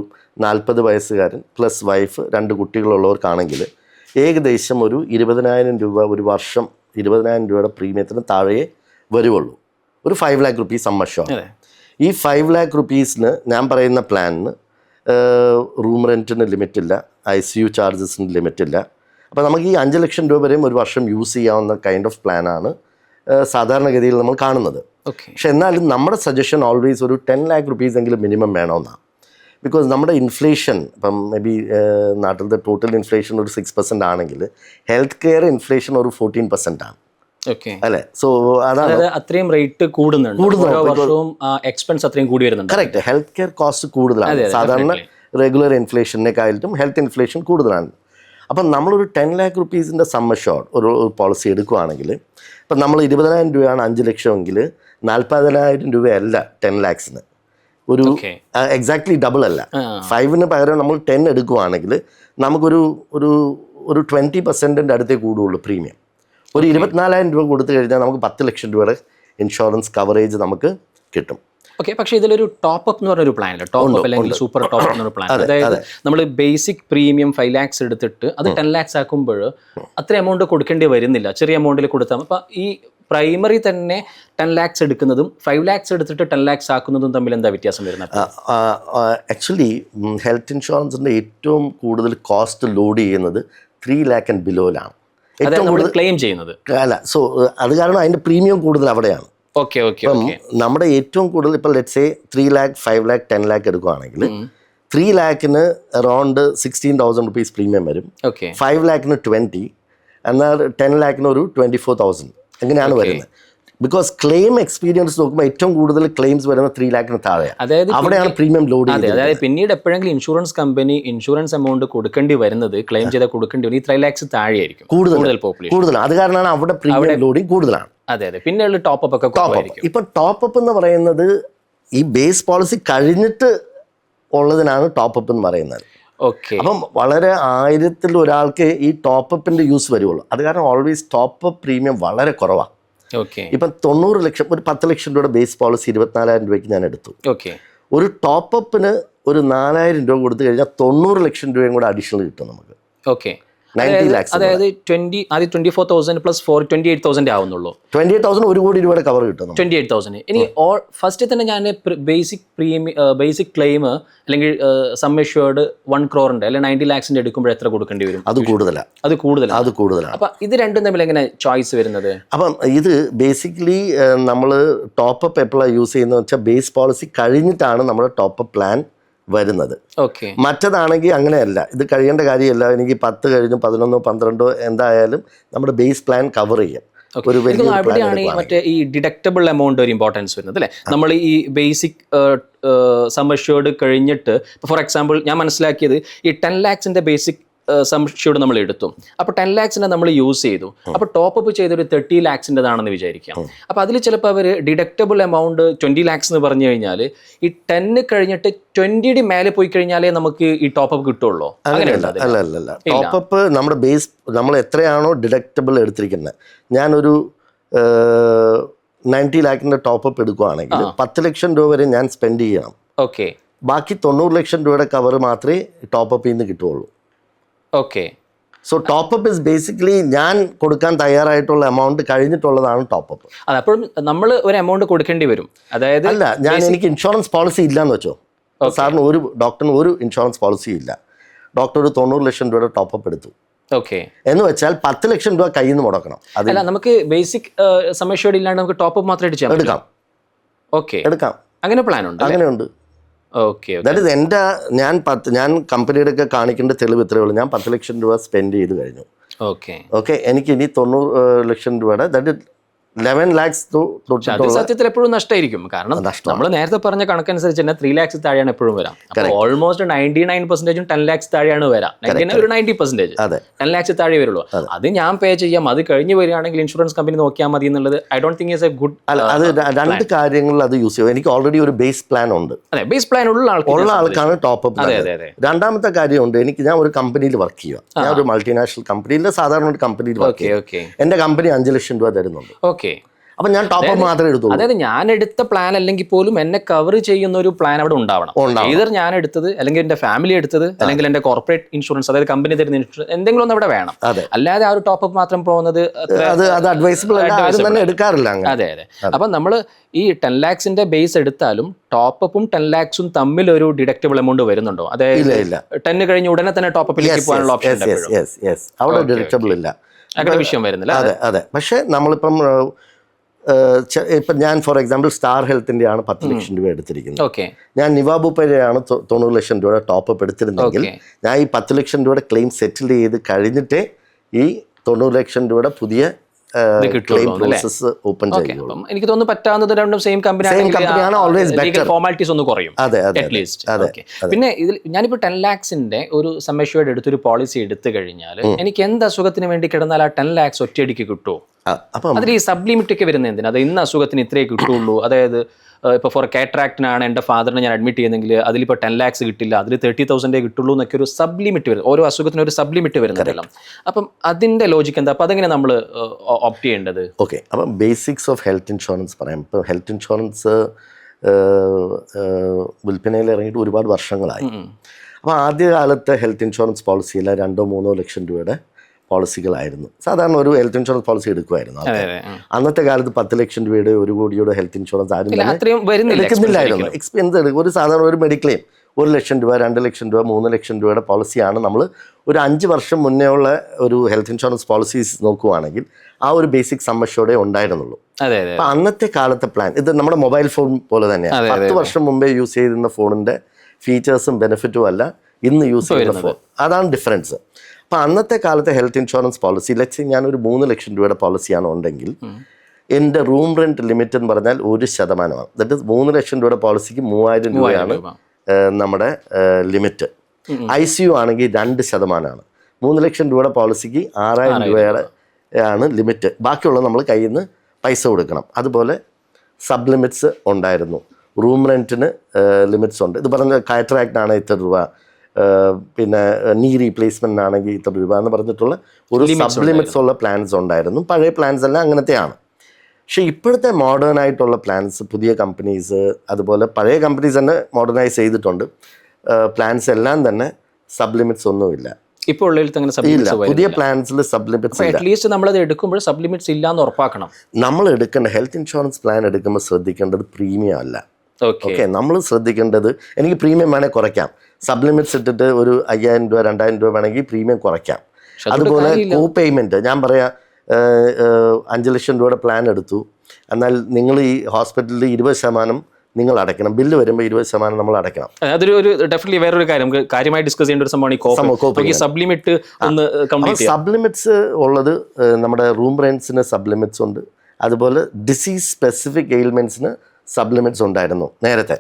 40 വയസ്സുകാരൻ പ്ലസ് വൈഫ് 2 കുട്ടികളുള്ളവർക്കാണെങ്കിൽ ഏകദേശം ഒരു 20,000 രൂപ ഒരു വർഷം, 20,000 രൂപയുടെ പ്രീമിയത്തിന് താഴെ വരുവുള്ളൂ. ഒരു 5 lakh rupees സം അഷ്യൂർഡ്. ഈ 5 lakh rupeesന് ഞാൻ പറയുന്ന പ്ലാനിന് റൂം റെൻറ്റിന് ലിമിറ്റില്ല, ICU ചാർജസിന് ലിമിറ്റില്ല. അപ്പോൾ നമുക്ക് ഈ 5 ലക്ഷം രൂപ വരെയും ഒരു വർഷം യൂസ് ചെയ്യാവുന്ന കൈൻഡ് ഓഫ് പ്ലാനാണ് സാധാരണഗതിയിൽ നമ്മൾ കാണുന്നത്. പക്ഷെ എന്നാലും നമ്മുടെ സജഷൻ ഓൾവേസ് ഒരു 10 lakh rupees എങ്കിലും മിനിമം വേണമെന്നാണ്. ബിക്കോസ് നമ്മുടെ ഇൻഫ്ലേഷൻ ഇപ്പം മേ ബി നാട്ടിലത്തെ ടോട്ടൽ ഇൻഫ്ലേഷൻ ഒരു 6% ആണെങ്കിൽ ഹെൽത്ത് കെയർ ഇൻഫ്ലേഷൻ ഒരു 14% ആണ്. അല്ലേ? സോ അതാണ് അത്രയും റേറ്റ് കൂടുന്നുണ്ട്. എക്സ്പെൻസ് അത്രയും കൂടി വരുന്നുണ്ട്. കറക്റ്റ്. ഹെൽത്ത് കെയർ കോസ്റ്റ് കൂടുതലാണ്. സാധാരണ റെഗുലർ ഇൻഫ്ലേഷനേക്കാളും ഹെൽത്ത് ഇൻഫ്ലേഷൻ കൂടുതലാണ്. അപ്പം നമ്മളൊരു 10 lakh rupees സം അഷ്യൂർഡ് ഒരു പോളിസി എടുക്കുകയാണെങ്കിൽ, ഇപ്പം നമ്മൾ 20,000 രൂപയാണ് 5 ലക്ഷമെങ്കിൽ 40,000 രൂപയല്ല 10 lakhsന്. ഒരു എക്സാക്ട്ലി ഡബിൾ അല്ല. 5ന് പകരം നമ്മൾ 10 എടുക്കുകയാണെങ്കിൽ നമുക്കൊരു ഒരു 20% അടുത്തേ കൂടുള്ളൂ പ്രീമിയം. ഒരു 24,000 രൂപ കൊടുത്തു കഴിഞ്ഞാൽ നമുക്ക് 10 ലക്ഷം രൂപയുടെ ഇൻഷുറൻസ് കവറേജ് നമുക്ക് കിട്ടും. ഓക്കെ, പക്ഷേ ഇതിലൊരു ടോപ്പ് അപ്പ് എന്ന് പറഞ്ഞൊരു പ്ലാൻ അല്ല, ടോപ്പ് അപ്പ് അല്ലെങ്കിൽ സൂപ്പർ ടോപ്പ് എന്നൊരു പ്ലാൻ. അതായത് നമ്മൾ ബേസിക് പ്രീമിയം 5 lakhs എടുത്തിട്ട് അത് 10 lakhs ആക്കുമ്പോൾ അത്ര എമൗണ്ട് കൊടുക്കേണ്ടി വരുന്നില്ല, ചെറിയ എമൗണ്ടിൽ കൊടുത്താൽ. അപ്പം ഈ പ്രൈമറി തന്നെ 10 lakhs എടുക്കുന്നതും 5 lakhs എടുത്തിട്ട് 10 lakhs ആക്കുന്നതും തമ്മിൽ എന്താ വ്യത്യാസം വരുന്നത്? ആക്ച്വലി ഹെൽത്ത് ഇൻഷുറൻസിൻ്റെ ഏറ്റവും കൂടുതൽ കോസ്റ്റ് ലോഡ് ചെയ്യുന്നത് 3 lakh and ബിലോയിലാണ് ഏറ്റവും കൂടുതൽ ക്ലെയിം ചെയ്യുന്നത്. അല്ല, സോ അത് കാരണം അതിൻ്റെ പ്രീമിയം കൂടുതൽ അവിടെയാണ്. ഓക്കെ, നമ്മുടെ ഏറ്റവും കൂടുതൽ ഇപ്പോൾ let's say 3 lakh, 5 lakh, 10 lakh എടുക്കുകയാണെങ്കിൽ 3 lakhന് അറൗണ്ട് 16,000 rupees പ്രീമിയം വരും. ഓക്കെ 5 lakhന് 20, എന്നാൽ 10 lakhന് ഒരു 24,000 അങ്ങനെയാണ് വരുന്നത്. ബിക്കോസ് ക്ലെയിം എക്സ്പീരിയൻസ് നോക്കുമ്പോൾ ഏറ്റവും കൂടുതൽ ക്ലെയിംസ് വരുന്നത് 3 lakhന് താഴെയാണ്. അതായത് അവിടെയാണ് പ്രീമിയം ലോഡ് അതെ, അതായത് പിന്നീട് എപ്പോഴെങ്കിലും ഇൻഷുറൻസ് കമ്പനി ഇൻഷുറൻസ് എമൗണ്ട് കൊടുക്കേണ്ടി വരുന്നത് ക്ലെയിം ചെയ്താൽ കൊടുക്കേണ്ടി വരും ഈ 3 lakhs താഴെയായിരിക്കും കൂടുതൽ പോപ്പുലേഷൻ. കൂടുതലാണ്. അത് കാരണമാണ് അവിടെ പ്രീമിയം ലോഡിങ് കൂടുതലാണ്. അതെ അതെ, പിന്നെയുള്ള ടോപ്പ് ഒക്കെ കുറവായിരിക്കും. ഇപ്പം ടോപ്പ് അപ്പ് എന്ന് പറയുന്നത് ഈ ബേസ് പോളിസി കഴിഞ്ഞിട്ട് ഉള്ളതിനാണ് ടോപ്പ് അപ്പ് എന്ന് പറയുന്നത്. ഓക്കെ, അപ്പം വളരെ 1000-ൽ ഒരാൾക്ക് ഈ ടോപ്പ് അപ്പിൻ്റെ യൂസ് വരുള്ളൂ. അത് കാരണം ഓൾവേസ് ടോപ്പ് അപ്പ് പ്രീമിയം വളരെ കുറവാണ്. ഓക്കെ, ഇപ്പം 90 ലക്ഷം, ഒരു 10 ലക്ഷം രൂപയുടെ ബേസ് പോളിസി 24,000 രൂപയ്ക്ക് ഞാൻ എടുത്തു. ഓക്കെ, ഒരു ടോപ്പ് അപ്പിന് ഒരു 4,000 രൂപ കൊടുത്തു കഴിഞ്ഞാൽ 90 ലക്ഷം രൂപയും കൂടെ അഡീഷണൽ കിട്ടും നമുക്ക്. Okay, 90 lakhs. അതായത് 24,000 പ്ലസ് 28,000 ആവുന്നുള്ളൂ. 28,000 1 കോടി രൂപയുടെ കവർ കിട്ടും. 28,000. ഇനി ഫസ്റ്റ് തന്നെ ഞാൻ ബേസിക് ക്ലെയിം അല്ലെങ്കിൽ സം അഷ്വേർഡ് 1 crore അല്ലെങ്കിൽ 90 lakhs എടുക്കുമ്പോൾ എത്ര കൊടുക്കേണ്ടി വരും? അത് കൂടുതലാണ്. അപ്പൊ ഇത് രണ്ടും തമ്മിൽ എങ്ങനെ ചോയ്സ് വരുന്നത്? അപ്പം ഇത് ബേസിക്കലി നമ്മൾ ടോപ്പ് അപ്പ് എപ്പോഴാണ് യൂസ് ചെയ്യുന്നത് വെച്ചാൽ ബേസ് പോളിസി കഴിഞ്ഞിട്ടാണ് നമ്മുടെ ടോപ്പ് അപ്പ് പ്ലാൻ വരുന്നത്. ഓക്കെ, മറ്റതാണെങ്കിൽ അങ്ങനെയല്ല. ഇത് കഴിയേണ്ട കാര്യമല്ല. എനിക്ക് 10 കഴിഞ്ഞു 11, 12 എന്തായാലും നമ്മുടെ ബേസ് പ്ലാൻ കവർ ചെയ്യാം. അവിടെയാണ് ഈ മറ്റേ ഈ ഡിഡക്റ്റബിൾ എമൗണ്ട് ഒരു ഇമ്പോർട്ടൻസ് വരുന്നത് അല്ലേ? നമ്മൾ ഈ ബേസിക് സം അഷ്വേർഡ് കഴിഞ്ഞിട്ട് ഫോർ എക്സാമ്പിൾ ഞാൻ മനസ്സിലാക്കിയത് ഈ 10 lakhs ബേസിക് സം അഷ്വേർഡ് നമ്മൾ എടുത്തു. അപ്പോൾ 10 lakhs നമ്മൾ യൂസ് ചെയ്തു. അപ്പോൾ ടോപ്പ് അപ്പ് ചെയ്തൊരു 30 lakhs വിചാരിക്കാം. അപ്പോൾ അതിൽ ചിലപ്പോൾ അവർ ഡിഡക്റ്റബിൾ എമൗണ്ട് 20 lakhs എന്ന് പറഞ്ഞു കഴിഞ്ഞാൽ ഈ 10 കഴിഞ്ഞിട്ട് 20 മേലെ പോയി കഴിഞ്ഞാലേ നമുക്ക് ഈ ടോപ്പ് അപ്പ് കിട്ടുള്ളൂ. അല്ല. ടോപ്പ് അപ്പ് നമ്മുടെ ബേസ് നമ്മൾ എത്രയാണോ ഡിഡക്റ്റബിൾ എടുത്തിരിക്കുന്നത്, ഞാനൊരു 90 lakhs ടോപ്പ് അപ്പ് എടുക്കുകയാണെങ്കിൽ 10 ലക്ഷം രൂപ വരെ ഞാൻ സ്പെൻഡ് ചെയ്യണം. ഓക്കെ, ബാക്കി 90 ലക്ഷം രൂപയുടെ കവർ മാത്രമേ ടോപ്പ് അപ്പിൽ നിന്ന് കിട്ടുള്ളൂ. Okay, so top up is basically ഞാൻ കൊടുക്കാൻ തയ്യാറായിട്ടുള്ള എമൗണ്ട് കഴിഞ്ഞിട്ടുള്ളതാണ് ടോപ്പ് അപ്പ്. അത് അപ്പോഴും നമ്മൾ ഒരു എമൗണ്ട് കൊടുക്കേണ്ടി വരും. അതായത് അല്ല, എനിക്ക് ഇൻഷുറൻസ് പോളിസി ഇല്ലയെന്ന് വെച്ചോ. സാറിന് ഡോക്ടറിന് ഒരു ഇൻഷുറൻസ് പോളിസി ഇല്ല. ഡോക്ടർ ഒരു 90 ലക്ഷം രൂപയുടെ ടോപ്പ് അപ്പ് എടുത്തു. ഓക്കെ, എന്ന് വെച്ചാൽ 10 ലക്ഷം രൂപ കയ്യിൽ നിന്ന് മുടക്കണം. അതല്ല, നമുക്ക് ബേസിക് സം അഷ്വേർഡ് ഇല്ലാണ്ട് നമുക്ക് ടോപ്പ് അപ്പ് മാത്രമായിട്ട് ചെയ്യാം. എടുക്കാം. അങ്ങനെ പ്ലാൻ ഉണ്ട്. അങ്ങനെയുണ്ട്. ഓക്കെ, ദാറ്റ് ഇസ് ഞാൻ കമ്പനിയുടെ ഒക്കെ കാണിക്കേണ്ട തെളിവ് ഇത്രയേ ഉള്ളൂ. ഞാൻ 10 ലക്ഷം രൂപ സ്പെൻഡ് ചെയ്ത് കഴിഞ്ഞു. ഓക്കെ, എനിക്ക് ഇനി 90 ലക്ഷം രൂപയുടെ ദാറ്റ് 11 lakhs സത്യത്തിൽ എപ്പോഴും നഷ്ടമായിരിക്കും. കാരണം നമ്മൾ നേരത്തെ പറഞ്ഞ കണക്കനുസരിച്ച് തന്നെ 3 lakhs താഴെയാണ് എപ്പോഴും വരാം. ഓൾമോസ്റ്റ് 99% 10 lakhs താഴെയാണ് വരാം. ഒരു 90% 10 lakhs താഴെ വരുള്ളൂ. അത് ഞാൻ പേ ചെയ്യാം. അത് കഴിഞ്ഞ് വരികയാണെങ്കിൽ ഇൻഷുറൻസ് കമ്പനി നോക്കിയാൽ മതി എന്നുള്ളത് I don't think is A good. അത് രണ്ട് കാര്യങ്ങളിൽ അത് യൂസ് ചെയ്യും. എനിക്ക് ഓൾറെഡി ഒരു ബേസ് പ്ലാൻ ഉണ്ട്. അതെ, ബേസ് പ്ലാൻ ഉള്ള ആൾക്കാണ് ടോപ്പ് അപ്പ്. രണ്ടാമത്തെ കാര്യമുണ്ട്, ഞാൻ ഒരു കമ്പനിയിൽ വർക്ക് ചെയ്യുക. ഞാൻ ഒരു മൾട്ടിനാഷണൽ കമ്പനിയിൽ, സാധാരണ ഒരു കമ്പനിയിൽ വർക്ക് ചെയ്യുക. എന്റെ കമ്പനി 5 ലക്ഷം രൂപ തരുന്നുണ്ട്. അപ്പൊ ഞാൻ ടോപ്പ് അപ്പ് മാത്രമേ എടുത്തുള്ളൂ. അതായത് ഞാൻ എടുത്ത പ്ലാൻ അല്ലെങ്കിൽ പോലും എന്നെ കവർ ചെയ്യുന്ന ഒരു പ്ലാൻ അവിടെ ഉണ്ടാവണം. either ഞാൻ എടുത്തത്, അല്ലെങ്കിൽ എന്റെ ഫാമിലി എടുത്തത്, അല്ലെങ്കിൽ എന്റെ കോർപ്പറേറ്റ് ഇൻഷുറൻസ്, അതായത് കമ്പനി തരുന്ന ഇൻഷുറൻസ്, എന്തെങ്കിലും ഒന്ന് അവിടെ വേണം. അല്ലാതെ ആ ഒരു ടോപ്പ് അപ്പ് മാത്രം പോകുന്നത് അഡ്വൈസബിൾ എടുക്കാറില്ല. അതെ. അപ്പൊ നമ്മൾ ഈ 10 lakhs ബേസ് എടുത്താലും ടോപ്പ് അപ്പും 10 lakhs തമ്മിൽ ഒരു ഡിഡക്റ്റബിൾ എമൗണ്ട് വരുന്നുണ്ടോ? അതായത് 10 കഴിഞ്ഞ് ഉടനെ തന്നെ ടോപ്പ് അപ്പിലേക്ക് പോകാനുള്ള ഓപ്ഷൻ അവിടെ ഡിഡക്റ്റബിൾ ഇല്ല. അങ്ങനെ വിഷയം വരുന്നില്ല. അതെ. പക്ഷെ നമ്മളിപ്പം ഇപ്പം ഞാൻ ഫോർ എക്സാമ്പിൾ സ്റ്റാർ ഹെൽത്തിൻ്റെ ആണ് 10 ലക്ഷം രൂപ എടുത്തിരിക്കുന്നത്. ഞാൻ നിവാബുപ്പരയാണ് 90 ലക്ഷം രൂപയുടെ ടോപ്പ് അപ്പ് എടുത്തിരുന്നെങ്കിൽ ഞാൻ ഈ 10 ലക്ഷം രൂപയുടെ ക്ലെയിം സെറ്റിൽ ചെയ്ത് കഴിഞ്ഞിട്ടേ ഈ 90 ലക്ഷം രൂപയുടെ പുതിയ ക്ലെയിം പ്രോസസ് ഓപ്പൺ ചെയ്യുള്ളൂ. എനിക്ക് തോന്നുന്നു പറ്റാവുന്നത് രണ്ടും സെയിം കമ്പനിയാണ്. ഫോർമാലിറ്റീസ് ഒന്ന് കുറയും അറ്റ്ലീസ്റ്റ്. പിന്നെ ഇതിൽ ഞാനിപ്പോൾ 10 lakhs ഒരു സം അഷ്വേർഡ് എടുത്തൊരു പോളിസി എടുത്തു കഴിഞ്ഞാൽ എനിക്ക് എന്ത് അസുഖത്തിന് വേണ്ടി കിടന്നാൽ ആ 10 lakhs ഒറ്റയടിക്ക് കിട്ടുമോ? അതിൽ ഈ സബ്ലിമിറ്റ് ഒക്കെ വരുന്നത് എന്തിനാ? അത് ഇന്ന അസുഖത്തിന് ഇത്രേ കിട്ടുള്ളൂ. അതായത് ഇപ്പോൾ ഫോർ കാറ്ററാക്റ്റിനാണ് എൻ്റെ ഫാദറിനെ ഞാൻ അഡ്മിറ്റ് ചെയ്യുന്നെങ്കിൽ അതിലിപ്പോൾ 10 lakhs കിട്ടില്ല, അതിൽ 30,000 കിട്ടുള്ളൂ എന്നൊക്കെ ഒരു സബ്ലിമിറ്റ് വരും. ഓരോ അസുഖത്തിന് ഒരു സബ്ലിമിറ്റ് വരുന്നുണ്ടല്ലോ. അപ്പം അതിൻ്റെ ലോജിക്ക് എന്താ? അപ്പം അതെങ്ങനെ നമ്മൾ ഓപ്റ്റ് ചെയ്യേണ്ടത്? ഓക്കെ, അപ്പം ബേസിക്സ് ഓഫ് ഹെൽത്ത് ഇൻഷുറൻസ് പറയാം. ഇപ്പോൾ ഹെൽത്ത് ഇൻഷുറൻസ് വിൽപ്പനയിൽ ഇറങ്ങിയിട്ട് ഒരുപാട് വർഷങ്ങളായി. അപ്പോൾ ആദ്യകാലത്തെ ഹെൽത്ത് ഇൻഷുറൻസ് പോളിസിയിൽ 2-3 ലക്ഷം രൂപയുടെ പോളിസികളായിരുന്നു. സാധാരണ ഒരു ഹെൽത്ത് ഇൻഷുറൻസ് പോളിസി എടുക്കുമായിരുന്നു. അന്നത്തെ കാലത്ത് 10 ലക്ഷം രൂപയുടെ 1 കോടിയുടെ ഹെൽത്ത് ഇൻഷുറൻസ് ആരും എടുക്കുന്നില്ലായിരുന്നു. എക്സ്പെൻസ് ഒരു സാധാരണ ഒരു മെഡിക്ലെയിം 1 ലക്ഷം രൂപ, 2 ലക്ഷം രൂപ, 3 ലക്ഷം രൂപയുടെ പോളിസിയാണ് നമ്മൾ ഒരു 5 വർഷം മുന്നേ ഉള്ള ഒരു ഹെൽത്ത് ഇൻഷുറൻസ് പോളിസീസ് നോക്കുവാണെങ്കിൽ ആ ഒരു ബേസിക് സം അഷ്വേർഡേ ഉണ്ടായിരുന്നുള്ളൂ. അപ്പം അന്നത്തെ കാലത്തെ പ്ലാൻ ഇത് നമ്മുടെ മൊബൈൽ ഫോൺ പോലെ തന്നെയാണ്. 10 വർഷം മുമ്പേ യൂസ് ചെയ്തിരുന്ന ഫോണിൻ്റെ ഫീച്ചേഴ്സും ബെനിഫിറ്റും അല്ല ഇന്ന് യൂസ് ചെയ്യുന്ന ഫോൺ. അതാണ് ഡിഫറൻസ്. അപ്പോൾ അന്നത്തെ കാലത്തെ ഹെൽത്ത് ഇൻഷുറൻസ് പോളിസി, ലെറ്റ്സ് ഞാനൊരു 3 ലക്ഷം രൂപയുടെ പോളിസിയാണ് ഉണ്ടെങ്കിൽ എൻ്റെ റൂം റെൻറ്റ് ലിമിറ്റ് എന്ന് പറഞ്ഞാൽ 1%. ദറ്റ് ഇസ് 3 ലക്ഷം രൂപയുടെ പോളിസിക്ക് 3000 രൂപയാണ് നമ്മുടെ ലിമിറ്റ്. ICU ആണെങ്കിൽ 2%. 3 ലക്ഷം രൂപയുടെ പോളിസിക്ക് 6000 രൂപയുടെ ആണ് ലിമിറ്റ്. ബാക്കിയുള്ളത് നമ്മൾ കയ്യിൽ നിന്ന് പൈസ കൊടുക്കണം. അതുപോലെ സബ് ലിമിറ്റ്സ് ഉണ്ടായിരുന്നു. റൂം റെൻറ്റിന് ലിമിറ്റ്സ് ഉണ്ട്. ഇത് പറഞ്ഞ കാറ്ററാക്റ്റിനാണ് ഇത്ര രൂപ, പിന്നെ നീ റീപ്ലേസ്മെൻ്റ് ആണെങ്കിൽ ഇത്ര രൂപ എന്ന് പറഞ്ഞിട്ടുള്ള ഒരു സബ് ലിമിറ്റ്സ് ഉള്ള പ്ലാൻസ് ഉണ്ടായിരുന്നു. പഴയ പ്ലാൻസ് എല്ലാം അങ്ങനത്തെയാണ്. പക്ഷേ ഇപ്പോഴത്തെ മോഡേൺ ആയിട്ടുള്ള പ്ലാൻസ്, പുതിയ കമ്പനീസ്, അതുപോലെ പഴയ കമ്പനീസ് തന്നെ മോഡേണൈസ് ചെയ്തിട്ടുണ്ട്. പ്ലാൻസ് എല്ലാം തന്നെ സബ് ലിമിറ്റ്സ് ഒന്നുമില്ല. ഇപ്പോൾ ഇല്ല, പുതിയ പ്ലാൻസിൽ സബ് ലിമിറ്റ്സ് ഇല്ല. അറ്റ്ലീസ്റ്റ് നമ്മളത് എടുക്കുമ്പോൾ സബ് ലിമിറ്റ്സ് ഇല്ലാന്ന് ഉറപ്പാക്കണം. നമ്മൾ എടുക്കേണ്ട ഹെൽത്ത് ഇൻഷുറൻസ് പ്ലാൻ എടുക്കുമ്പോൾ ശ്രദ്ധിക്കേണ്ടത് പ്രീമിയം അല്ല. ഓക്കെ, നമ്മൾ ശ്രദ്ധിക്കേണ്ടത്, എനിക്ക് പ്രീമിയം വേണേൽ കുറയ്ക്കാം, സബ് ലിമിറ്റ്സ് ഇട്ടിട്ട് ഒരു 5000 രൂപ 2000 രൂപ വേണമെങ്കിൽ പ്രീമിയം കുറയ്ക്കാം. അതുപോലെ കോ പേയ്മെൻറ്റ്, ഞാൻ പറയാം 5 ലക്ഷം രൂപയുടെ പ്ലാൻ എടുത്തു, എന്നാൽ നിങ്ങൾ ഈ ഹോസ്പിറ്റലിൽ 20% നിങ്ങൾ അടയ്ക്കണം. ബില്ല് വരുമ്പോൾ 20% നമ്മൾ അടയ്ക്കണം. അതൊരു ഡെഫിനറ്റ്ലി വേറൊരു കാര്യം കാര്യമായി ഡിസ്കസ് ചെയ്യേണ്ട ഒരു സംഭവമാണ്. സബ് ലിമിറ്റ് ഒന്ന് കംപ്ലീറ്റ്. സബ് ലിമിറ്റ്സ് ഉള്ളത് നമ്മുടെ റൂം റെൻറ്റ്സിന് സബ് ലിമിറ്റ്സ് ഉണ്ട്. അതുപോലെ ഡിസീസ് സ്പെസിഫിക് എയിൽമെന്റ്സിന് സബ് ലിമിറ്റ്സ് ഉണ്ടായിരുന്നു നേരത്തെ.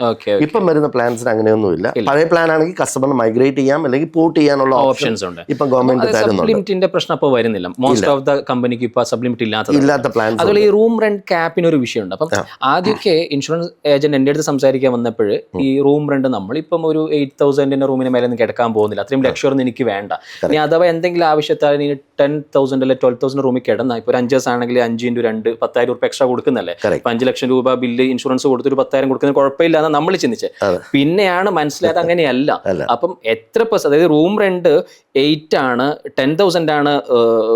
ഇപ്പം വരുന്ന പ്ലാൻസിന് അങ്ങനെയൊന്നുമില്ല. പഴയ പ്ലാൻ ആണെങ്കിൽ കസ്റ്റമറിന് മൈഗ്രേറ്റ് ചെയ്യാം, അല്ലെങ്കിൽ പോർട്ട് ചെയ്യാനുള്ള ഓപ്ഷൻസ് ഉണ്ട്. ഇപ്പം ഗവൺമെന്റ് തരുന്നുണ്ട്. ലിമിറ്റിന്റെ പ്രശ്നം അപ്പോൾ വരുന്നില്ല. മോസ്റ്റ് ഓഫ് ദ കമ്പനിക്ക് ഇപ്പോൾ സബ് ലിമിറ്റ് ഇല്ലാത്ത പ്ലാൻസ്. അതുപോലെ ഈ റൂം റെന്റ് ക്യാപ്പിന് ഒരു വിഷയമുണ്ട്. അപ്പം ആദ്യമൊക്കെ ഇൻഷുറൻസ് ഏജന്റ് എൻ്റെ അടുത്ത് സംസാരിക്കാൻ വന്നപ്പോൾ ഈ റൂം റെന്റ് നമ്മളിപ്പം ഒരു 8000 റൂമിന് മേലെ ഒന്നും കിടക്കാൻ പോകുന്നില്ല, അത്രയും ലക്ഷമൊന്നും എനിക്ക് വേണ്ട. ഇനി അഥവാ എന്തെങ്കിലും ആവശ്യത്താൽ നീ 10,000 അല്ലെങ്കിൽ 12,000 റൂമിൽ കിടന്നാൽ ഇപ്പോൾ ഒരു 5 ദിവസം ആണെങ്കിൽ 5 × 2 10,000 രൂപ എക്സ്ട്രാ കൊടുക്കുന്നല്ലേ. 5 ലക്ഷം രൂപ ബില്ല് ഇൻഷുറൻസ് കൊടുത്തൊരു 10,000 കൊടുക്കുന്നത് കുഴപ്പമില്ല എന്ന് നമ്മൾ ചിന്തിച്ചത്. പിന്നെയാണ് മനസ്സിലായത് അങ്ങനെയല്ല. അപ്പം എത്ര അതായത് റൂം റെന്റ് 8 ആണ്, 10,000 ആണ്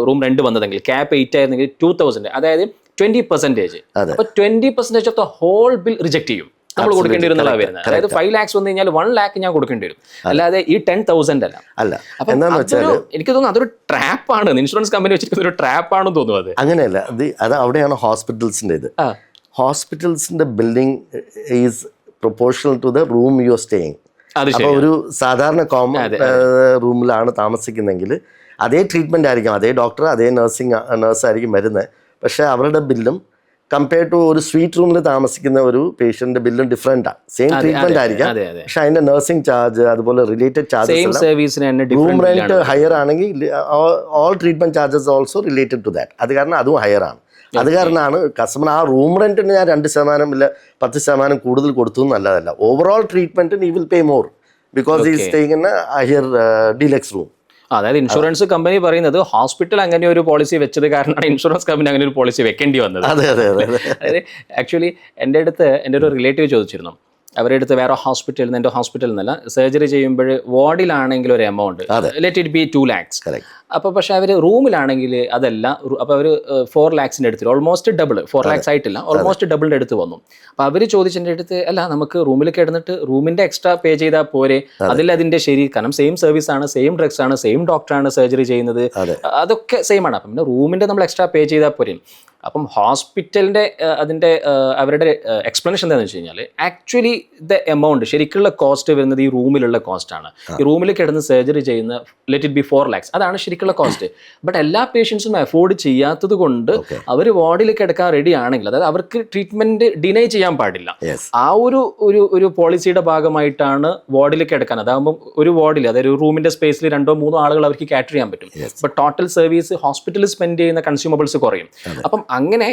റൂം റെന്റ് വന്നതെങ്കിൽ, ക്യാപ്പ് 8 ആയിരുന്നെങ്കിൽ 2,000, അതായത് 20%. അപ്പൊ 20% of the whole bill reject ചെയ്യും, നമ്മൾ കൊടുക്കേണ്ടി വരും എന്നുള്ള വരുന്നത്. അതായത് 5 lakhs വന്നു കഴിഞ്ഞാൽ 1 lakh ഞാൻ കൊടുക്കേണ്ടി വരും, അല്ലാതെ ഈ 10,000 അല്ല. അപ്പൊ എനിക്ക് തോന്നുന്നു അതൊരു ട്രാപ്പാണ്, ഇൻഷുറൻസ് കമ്പനി വെച്ചിട്ട് ഒരു ട്രാപ്പാണെന്ന് തോന്നുന്നു. അത് അങ്ങനെയല്ല, അത് അവിടെയാണ് ഹോസ്പിറ്റൽസിന്റെ ഇത്. ഹോസ്പിറ്റൽസിന്റെ building is proportional to the room you are staying. അപ്പോൾ ഒരു സാധാരണ കോമൺ റൂമിലാണ് താമസിക്കുന്നെങ്കിൽ അതേ ട്രീറ്റ്മെന്റ് ആയിരിക്കും, അതേ ഡോക്ടർ, അതേ നഴ്സായിരിക്കും വരുന്നത്. പക്ഷേ അവരുടെ ബില്ലും കമ്പയർ ടു ഒരു സ്വീറ്റ് റൂമിൽ താമസിക്കുന്ന ഒരു പേഷ്യന്റ് ബില്ലും ഡിഫറെന്റ് ആണ്. സെയിം ട്രീറ്റ്മെന്റ് ആയിരിക്കാം, പക്ഷെ അതിന്റെ നഴ്സിംഗ് ചാർജ്, അതുപോലെ related charges, room rent higher ആണെങ്കിൽ all treatment charges also related to that. അത് കാരണം അതും ഹയർ ആണ്. അത് കാരണമാണ് കസ്റ്റമർ ആ റൂം റെന്റിന് ഞാൻ 2% ഇല്ല 10% കൂടുതൽ കൊടുത്തു എന്നല്ലതല്ല, ഓവറോൾ ട്രീറ്റ്മെന്റിന് ഈ വിൽ പേ മോർ ബിക്കോസ് ഈ staying in higher deluxe room. അതായത് ഇൻഷുറൻസ് കമ്പനി പറയുന്നത് ഹോസ്പിറ്റൽ അങ്ങനെ ഒരു പോളിസി വെച്ചത് കാരണമാണ് ഇൻഷുറൻസ് കമ്പനി അങ്ങനെ ഒരു പോളിസി വെക്കേണ്ടി വന്നത്. അതായത് ആക്ച്വലി എൻ്റെ അടുത്ത് എൻ്റെ ഒരു റിലേറ്റീവ് ചോദിച്ചിരുന്നു, അവരുടെ അടുത്ത് വേറെ ഹോസ്പിറ്റലിൽ നിന്ന്, എൻ്റെ ഹോസ്പിറ്റലിൽ നിന്നല്ല, സർജറി ചെയ്യുമ്പോൾ വാർഡിലാണെങ്കിൽ ഒരു amount, let it be 2 lakhs. അപ്പോൾ പക്ഷേ അവർ റൂമിലാണെങ്കിൽ അതല്ല, അപ്പോൾ അവർ 4 lakhs എടുത്തില്ല, ഓൾമോസ്റ്റ് ഡബിൾ, 4 lakhs ആയിട്ടില്ല, ഓൾമോസ്റ്റ് ഡബിളിൻ്റെ അടുത്ത് വന്നു. അപ്പോൾ അവർ ചോദിച്ചതിൻ്റെ അടുത്ത്, അല്ല നമുക്ക് റൂമിൽ കിടന്നിട്ട് റൂമിൻ്റെ എക്സ്ട്രാ പേ ചെയ്താൽ പോരെ, അതിൽ അതിൻ്റെ ശരി, കാരണം സെയിം സർവീസ് ആണ്, സെയിം ഡ്രഗ്സ് ആണ്, സെയിം ഡോക്ടറാണ് സർജറി ചെയ്യുന്നത്, അതൊക്കെ സെയിം ആണ്. അപ്പം പിന്നെ റൂമിൻ്റെ നമ്മൾ എക്സ്ട്രാ പേ ചെയ്താൽ പോരെ. അപ്പം ഹോസ്പിറ്റലിൻ്റെ അതിൻ്റെ അവരുടെ എക്സ്പ്ലനേഷൻ എന്താണെന്ന് വെച്ച് കഴിഞ്ഞാൽ, ആക്ച്വലി ദ എമൗണ്ട് ശരിക്കുള്ള കോസ്റ്റ് വരുന്നത് ഈ റൂമിലുള്ള കോസ്റ്റാണ്. ഈ റൂമിൽ കിടന്ന് സർജറി ചെയ്യുന്ന ലെറ്റ് ഇറ്റ് ബി 4 lakhs, അതാണ് ശരിക്കുള്ള കോസ്റ്റ്. ബട്ട് എല്ലാ പേഷ്യൻസും അഫോർഡ് ചെയ്യാത്തത് കൊണ്ട് അവർ വാർഡിൽ കിടക്കാൻ റെഡി ആണെങ്കിൽ, അതായത് അവർക്ക് ട്രീറ്റ്മെന്റ് ഡിനൈ ചെയ്യാൻ പാടില്ല. ആ ഒരു പോളിസിയുടെ ഭാഗമായിട്ടാണ് വാർഡിൽ കിടക്കാൻ. അതാകുമ്പോൾ ഒരു വാർഡിൽ, അതായത് ഒരു റൂമിന്റെ സ്പേസിൽ 2-3 ആളുകൾ അവർക്ക് കാറ്റർ ചെയ്യാൻ പറ്റും. ബട്ട് ടോട്ടൽ സർവീസ് ഹോസ്പിറ്റലിൽ സ്പെൻഡ് ചെയ്യുന്ന കൺസ്യൂമബിൾസ് കുറയും. അപ്പം അങ്ങനെ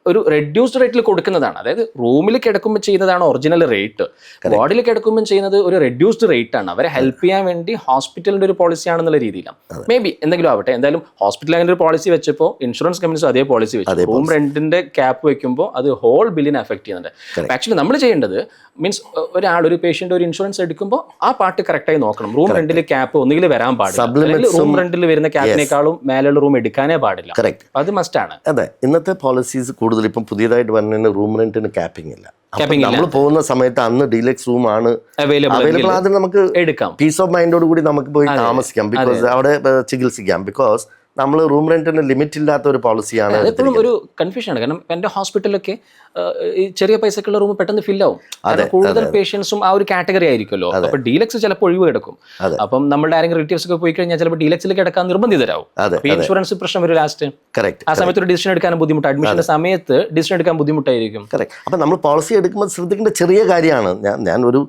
ഒരു റെഡ്യൂസ്ഡ് റേറ്റിൽ കൊടുക്കുന്നതാണ്. അതായത് റൂമിൽ കിടക്കുമ്പോൾ ചെയ്യുന്നതാണ് ഒറിജിനൽ റേറ്റ്, വാർഡിൽ കിടക്കുമ്പോൾ ചെയ്യുന്നത് ഒരു റെഡ്യൂസ്ഡ് റേറ്റ് ആണ്. അവരെ ഹെൽപ്പ് ചെയ്യാൻ വേണ്ടി ഹോസ്പിറ്റലിന്റെ ഒരു പോളിസി ആണെന്നുള്ള രീതിയിലാണ്. മേ ബി എന്തെങ്കിലും ആവട്ടെ, എന്തായാലും ഹോസ്പിറ്റൽ അങ്ങനെ ഒരു പോളിസി വെച്ചപ്പോൾ ഇൻഷുറൻസ് കമ്പനീസും അതേ പോളിസി വെച്ചു. റൂം റെന്റിന്റെ ക്യാപ്പ് വെക്കുമ്പോൾ അത് ഹോൾ ബില്ലിനെ അഫക്ട് ചെയ്യുന്നുണ്ട്. ആക്ച്വലി നമ്മൾ ചെയ്യേണ്ടത് മീൻസ് ഒരു പേഷ്യന്റ് ഒരു ഇൻഷുറൻസ് എടുക്കുമ്പോൾ ആ പാർട്ട് കറക്റ്റായി നോക്കണം. റൂം റെന്റിൽ ക്യാപ്പ് ഒന്നുകിൽ വരാൻ പാടില്ല, റൂം റെന്റിൽ വരുന്ന ക്യാപ്പിനേക്കാളും മേലുള്ള റൂം എടുക്കാനേ പാടില്ല. അത് മസ്റ്റ് ആണ്. അതെ, ഇന്നത്തെ പോളിസീസ് കൂടുതൽ ഇപ്പം പുതിയതായിട്ട് വരുന്നതിന് റൂം റെന്റിന് ക്യാപ്പിംഗ് ഇല്ല. നമ്മൾ പോകുന്ന സമയത്ത് അന്ന് ഡീലക്സ് റൂം ആണ് അവൈലബിൾ, അതിന് നമുക്ക് എടുക്കാം, പീസ് ഓഫ് മൈൻഡോട് കൂടി നമുക്ക് പോയി താമസിക്കാം, ബിക്കോസ് അവിടെ ചികിത്സിക്കാം. ബിക്കോസ് നമ്മൾ റൂം റെന്റിന് ലിമിറ്റ് ഇല്ലാത്ത ഒരു പോളിസിയാണ് അതെപ്പോഴും ഒരു കൺഫ്യൂഷനാണ്. കാരണം എൻ്റെ ഹോസ്പിറ്റലിലൊക്കെ ഈ ചെറിയ പൈസക്കുള്ള റൂം പെട്ടെന്ന് ഫില്ലാവും. കാരണം കൂടുതൽ പേഷ്യൻസും ആ ഒരു കാറ്റഗറി ആയിരിക്കുമല്ലോ. അപ്പോൾ ഡീലക്സ് ചിലപ്പോൾ ഒഴിവ് കിടക്കും. അപ്പം നമ്മുടെ ആരെങ്കിലും റിലേറ്റീവ്സ് ഒക്കെ പോയി കഴിഞ്ഞാൽ ചിലപ്പോൾ ഡീലക്സിൽ കിടക്കാൻ നിർബന്ധിതരാവും. അപ്പോൾ ഇൻഷുറൻസ് പ്രശ്നം വരും ലാസ്റ്റ്. കറക്റ്റ്. ആ സമയത്ത് ഒരു ഡിസിഷൻ എടുക്കാൻ ബുദ്ധിമുട്ട്, അഡ്മിഷന്റെ സമയത്ത് ഡിസിഷൻ എടുക്കാൻ ബുദ്ധിമുട്ടായിരിക്കും. കറക്റ്റ്. അപ്പം നമ്മൾ പോളിസി എടുക്കുമ്പോൾ ശ്രദ്ധിക്കേണ്ട ചെറിയ കാര്യമാണ്. ഞാൻ ഒരു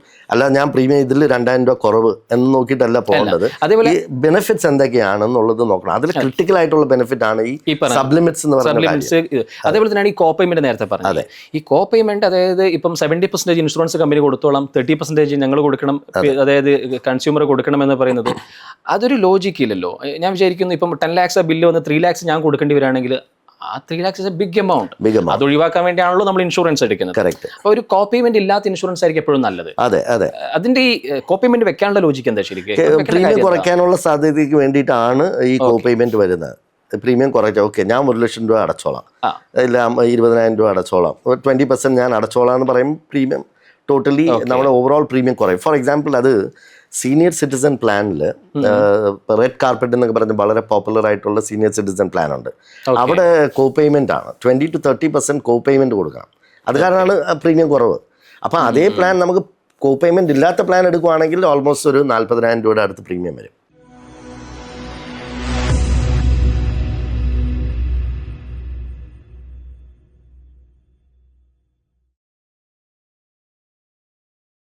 ഞാൻ പ്രീമിയം ഇതിൽ 2000 രൂപ കുറവ് എന്ന് നോക്കിയിട്ടല്ല പോകേണ്ടത്. അതേപോലെ ഈ ബെനിഫിറ്റ്സ് എന്തൊക്കെയാണെന്നുള്ളത് നോക്കണം. അതിൽ ക്രിട്ടിക്കൽ ആയിട്ടുള്ള ബെനിഫിറ്റ് ആണ് ഈ സബ്ലിമിറ്റ്സ് എന്ന് പറയുന്നത്. അതേപോലെ തന്നെയാണ് ഈ കോ പേയ്മെന്റ് നേരത്തെ പറഞ്ഞത്. ഈ കോ പേയ്മെന്റ് അതായത് ഇപ്പം 70% ഇൻഷുറൻസ് കമ്പനി കൊടുത്തോളാം, 30% ഞങ്ങൾ കൊടുക്കണം, അതായത് കൺസ്യൂമർ കൊടുക്കണം എന്ന് പറയുന്നത് അതൊരു ലോജിക്ക് ഇല്ലല്ലോ. ഞാൻ വിചാരിക്കുന്നു ഇപ്പം 10 lakhs ബില്ല് വന്ന് 3 lakhs ഞാൻ കൊടുക്കേണ്ടി വരികയാണെങ്കിൽ ആ 3 lakhs is a big amount. അത് ഒഴിവാക്കാൻ വേണ്ടിയാണല്ലോ നമ്മൾ ഇൻഷുറൻസ് എടുക്കുന്നത്. അപ്പോൾ ഒരു കോ പേയ്മെന്റ് ഇല്ലാത്ത ഇൻഷുറൻസ് ആയിരിക്കും എപ്പോഴും നല്ലത്. അതെ അതെ. അതിന്റെ ഈ കോ പേയ്മെന്റ് വെക്കാനുള്ള ലോജിക്ക് എന്താ ശരിക്കും? പ്രീമിയം കുറയ്ക്കാനുള്ള സാധ്യതയ്ക്ക് വേണ്ടിയിട്ടാണ് ഈ കോ പേയ്മെന്റ് വരുന്നത്. പ്രീമിയം കുറയ്ക്കാം. ഓക്കെ, ഞാൻ 1 ലക്ഷം രൂപ അടച്ചോളാം, ഇല്ല 20,000 രൂപ അടച്ചോളാം, 20% ഞാൻ അടച്ചോളാം എന്ന് പറയുമ്പോൾ പ്രീമിയം ടോട്ടലി നമ്മുടെ ഓവറോൾ പ്രീമിയം കുറയും. ഫോർ എക്സാമ്പിൾ, അത് സീനിയർ സിറ്റിസൺ പ്ലാനിൽ റെഡ് കാർപ്പറ്റ് എന്നൊക്കെ പറഞ്ഞ് വളരെ പോപ്പുലർ ആയിട്ടുള്ള സീനിയർ സിറ്റിസൺ പ്ലാൻ ഉണ്ട്. അവിടെ കോ പേയ്മെന്റ് ആണ് 20 to 30% കോ പേയ്മെന്റ് കൊടുക്കണം. അത് കാരണമാണ് പ്രീമിയം കുറവ്. അപ്പം അതേ പ്ലാൻ നമുക്ക് കോ പേയ്മെന്റ് ഇല്ലാത്ത പ്ലാൻ എടുക്കുവാണെങ്കിൽ ഓൾമോസ്റ്റ് ഒരു 40,000 രൂപയുടെ അടുത്ത് പ്രീമിയം വരും.